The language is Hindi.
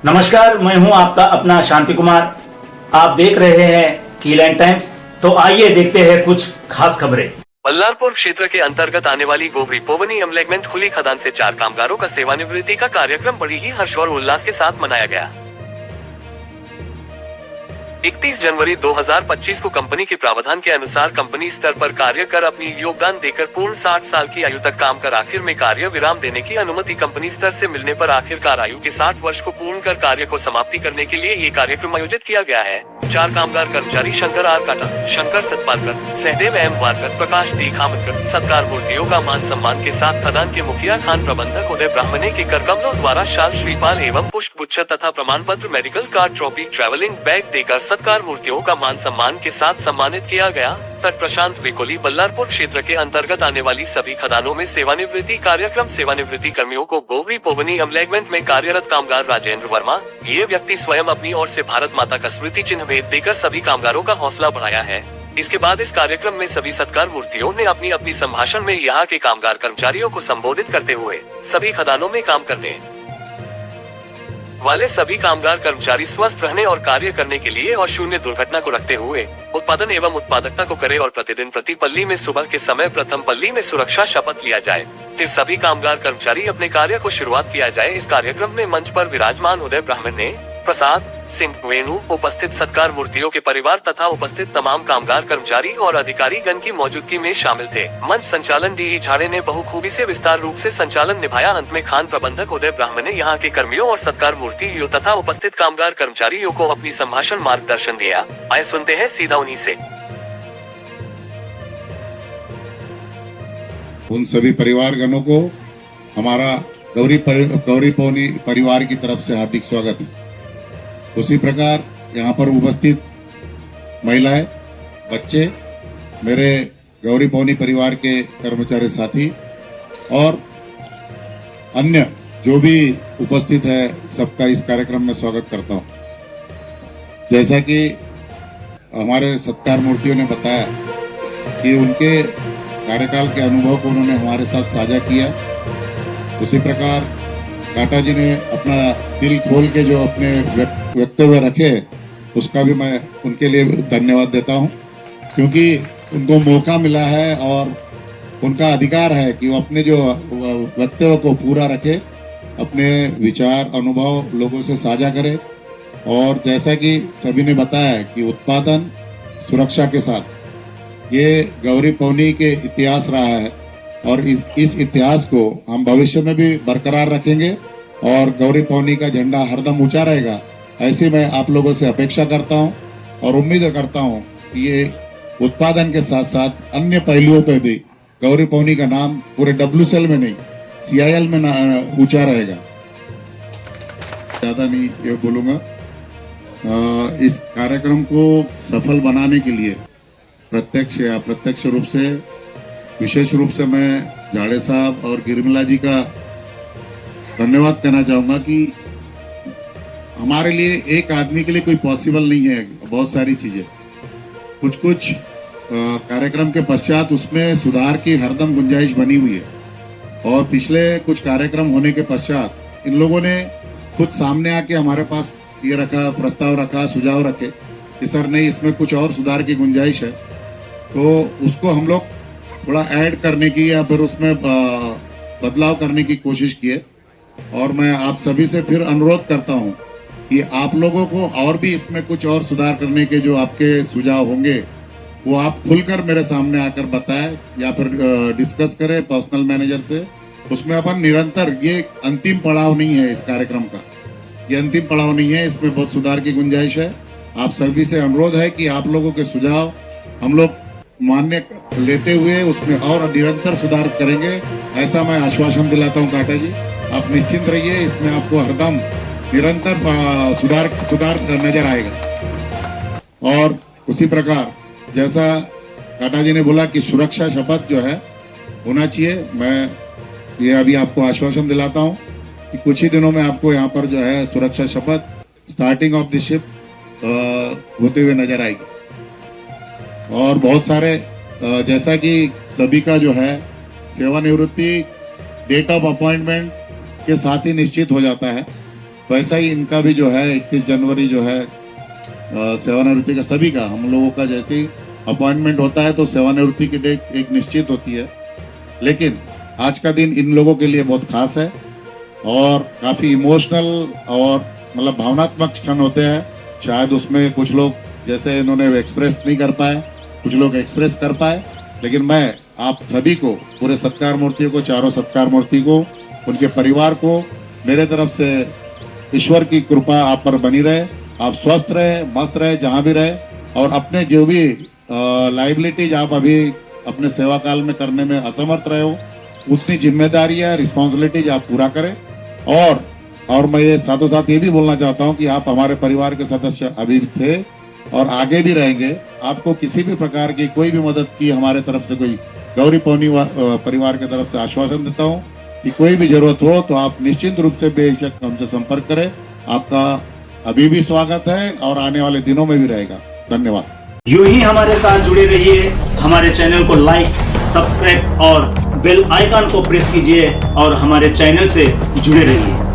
नमस्कार, मैं हूं आपका अपना शांति कुमार। आप देख रहे हैं कीलैंड टाइम्स। तो आइए देखते हैं कुछ खास खबरें। बल्लारपुर क्षेत्र के अंतर्गत आने वाली गोबरी पोवनी एम्लेगमेंट खुली खदान से 4 कामगारों का सेवानिवृत्ति का कार्यक्रम बड़ी ही हर्ष और उल्लास के साथ मनाया गया। 31 जनवरी 2025 को कंपनी के प्रावधान के अनुसार कंपनी स्तर पर कार्य कर अपनी योगदान देकर पूर्ण 60 साल की आयु तक काम कर आखिर में कार्य विराम देने की अनुमति कंपनी स्तर से मिलने पर आखिरकार आयु के 60 वर्ष को पूर्ण कर कार्य को समाप्ति करने के लिए ये कार्यक्रम आयोजित किया गया है। 4 कामगार कर्मचारी शंकर आर काटा, शंकर सतपालकर, सहदेव एम वारकर, प्रकाश डी खामनकर सत्कार मूर्तियों का मान सम्मान के साथ खदान के मुखिया खान प्रबंधक उदय ब्राह्मणे के करकमलों द्वारा शाल श्रीपाल एवं पुष्प गुच्छ तथा प्रमाण पत्र, medical card, trophy, travelling bag देकर सत्कार मूर्तियों का मान सम्मान के साथ सम्मानित किया गया। तट प्रशांत वेकोली बल्लारपुर क्षेत्र के अंतर्गत आने वाली सभी खदानों में सेवानिवृत्ति कार्यक्रम। सेवानिवृत्ति कर्मियों को गोबरी पोवनी एम्लेगमेंट में कार्यरत कामगार राजेंद्र वर्मा ये व्यक्ति स्वयं अपनी ओर से भारत माता का स्मृति चिन्ह भेंट देकर सभी कामगारों का हौसला बढ़ाया है। इसके बाद इस कार्यक्रम में सभी सत्कार मूर्तियों ने अपनी अपनी संभाषण में यहाँ के कामगार कर्मचारियों को संबोधित करते हुए सभी खदानों में काम करने वाले सभी कामगार कर्मचारी स्वस्थ रहने और कार्य करने के लिए और शून्य दुर्घटना को रखते हुए उत्पादन एवं उत्पादकता को करे और प्रतिदिन प्रति पल्ली में सुबह के समय प्रथम पल्ली में सुरक्षा शपथ लिया जाए। फिर सभी कामगार कर्मचारी अपने कार्य को शुरुआत किया जाए। इस कार्यक्रम में मंच पर विराजमान उदय ब्राह्मणे, प्रसाद सिंह, वेणु, उपस्थित सत्कार मूर्तियों के परिवार तथा उपस्थित तमाम कामगार कर्मचारी और अधिकारी गण की मौजूदगी में शामिल थे। मंच संचालन डी झाड़े ने बहुखूबी से विस्तार रूप से संचालन निभाया। अंत में खान प्रबंधक उदय ब्राह्मणे यहाँ के कर्मियों और सत्कार मूर्तियों तथा उपस्थित कामगार कर्मचारियों को अपनी संभाषण मार्गदर्शन दिया। आए सुनते हैं सीधा उन्हीं से। उन सभी परिवारगणों को हमारा गौरी पोवनी परिवार की तरफ से हार्दिक स्वागत है। उसी प्रकार यहाँ पर उपस्थित महिलाएं, बच्चे, मेरे गौरी पोवनी परिवार के कर्मचारी साथी और अन्य जो भी उपस्थित है, सबका इस कार्यक्रम में स्वागत करता हूँ। जैसा कि हमारे सत्कार मूर्तियों ने बताया कि उनके कार्यकाल के अनुभव को उन्होंने हमारे साथ साझा किया, उसी प्रकार काटा जी ने अपना दिल खोल के जो अपने वक्तव्य रखे, उसका भी मैं उनके लिए धन्यवाद देता हूं, क्योंकि उनको मौका मिला है और उनका अधिकार है कि वो अपने जो वक्तव्य को पूरा रखे, अपने विचार अनुभव लोगों से साझा करे। और जैसा कि सभी ने बताया कि उत्पादन सुरक्षा के साथ ये गौरी पोवनी के इतिहास रहा है और इस इतिहास को हम भविष्य में भी बरकरार रखेंगे और गौरी पोवनी का झंडा हरदम ऊंचा रहेगा, ऐसी मैं आप लोगों से अपेक्षा करता हूं और उम्मीद करता हूं कि ये उत्पादन के साथ साथ अन्य पहलुओं पे भी गौरी पोवनी का नाम पूरे WCL में नहीं, CIL में ऊंचा रहेगा। ज्यादा नहीं ये बोलूंगा। इस कार्यक्रम को सफल बनाने के लिए प्रत्यक्ष या अप्रत्यक्ष रूप से, विशेष रूप से मैं झाड़े साहब और गिरमिला जी का धन्यवाद कहना चाहूँगा कि हमारे लिए एक आदमी के लिए कोई पॉसिबल नहीं है बहुत सारी चीज़ें। कुछ कार्यक्रम के पश्चात उसमें सुधार की हरदम गुंजाइश बनी हुई है और पिछले कुछ कार्यक्रम होने के पश्चात इन लोगों ने खुद सामने आके हमारे पास ये रखा, प्रस्ताव रखा, सुझाव रखे कि सर नहीं, इसमें कुछ और सुधार की गुंजाइश है, तो उसको हम लोग थोड़ा ऐड करने की या फिर उसमें बदलाव करने की कोशिश किए। और मैं आप सभी से फिर अनुरोध करता हूं कि आप लोगों को और भी इसमें कुछ और सुधार करने के जो आपके सुझाव होंगे वो आप खुलकर मेरे सामने आकर बताएं या फिर डिस्कस करें पर्सनल मैनेजर से। उसमें अपन निरंतर, ये अंतिम पड़ाव नहीं है इस कार्यक्रम का, ये अंतिम पड़ाव नहीं है, इसमें बहुत सुधार की गुंजाइश है। आप सभी से अनुरोध है कि आप लोगों के सुझाव हम लोग मान्य लेते हुए उसमें और निरंतर सुधार करेंगे, ऐसा मैं आश्वासन दिलाता हूं। काटा जी, आप निश्चिंत रहिए, इसमें आपको हरदम निरंतर सुधार नजर आएगा। और उसी प्रकार जैसा काटा जी ने बोला कि सुरक्षा शपथ जो है होना चाहिए, मैं ये अभी आपको आश्वासन दिलाता हूं कि कुछ ही दिनों में आपको यहाँ पर जो है सुरक्षा शपथ स्टार्टिंग ऑफ द शिफ्ट होते हुए नजर आएगी। और बहुत सारे जैसा कि सभी का जो है सेवानिवृत्ति डेट ऑफ अपॉइंटमेंट के साथ ही निश्चित हो जाता है, वैसा ही इनका भी जो है 31 जनवरी जो है सेवानिवृत्ति का सभी का हम लोगों का जैसे अपॉइंटमेंट होता है तो सेवानिवृत्ति की डेट एक निश्चित होती है, लेकिन आज का दिन इन लोगों के लिए बहुत खास है और काफ़ी इमोशनल और मतलब भावनात्मक क्षण होते हैं। शायद उसमें कुछ लोग जैसे इन्होंने एक्सप्रेस नहीं कर पाए, कुछ लोग एक्सप्रेस कर पाए, लेकिन मैं आप सभी को, पूरे सत्कार मूर्तियों को, चारों सत्कार मूर्ति को, उनके परिवार को मेरे तरफ से ईश्वर की कृपा आप पर बनी रहे, आप स्वस्थ रहे, मस्त रहे जहाँ भी रहे, और अपने जो भी लाइबिलिटीज आप अभी अपने सेवा काल में करने में असमर्थ रहे हो, उतनी जिम्मेदारी है, रिस्पॉन्सिबिलिटीज आप पूरा करें। और मैं ये साथों साथ ये भी बोलना चाहता हूँ कि आप हमारे परिवार के सदस्य अभी भी थे और आगे भी रहेंगे। आपको किसी भी प्रकार की कोई भी मदद की हमारे तरफ से, कोई गौरी पौनी परिवार की तरफ से आश्वासन देता हूँ कि कोई भी जरूरत हो तो आप निश्चित रूप से बेशक हमसे संपर्क करें। आपका अभी भी स्वागत है और आने वाले दिनों में भी रहेगा। धन्यवाद। यूं ही हमारे साथ जुड़े रहिए, हमारे चैनल को लाइक, सब्सक्राइब और बेल आइकन को प्रेस कीजिए और हमारे चैनल से जुड़े रहिए।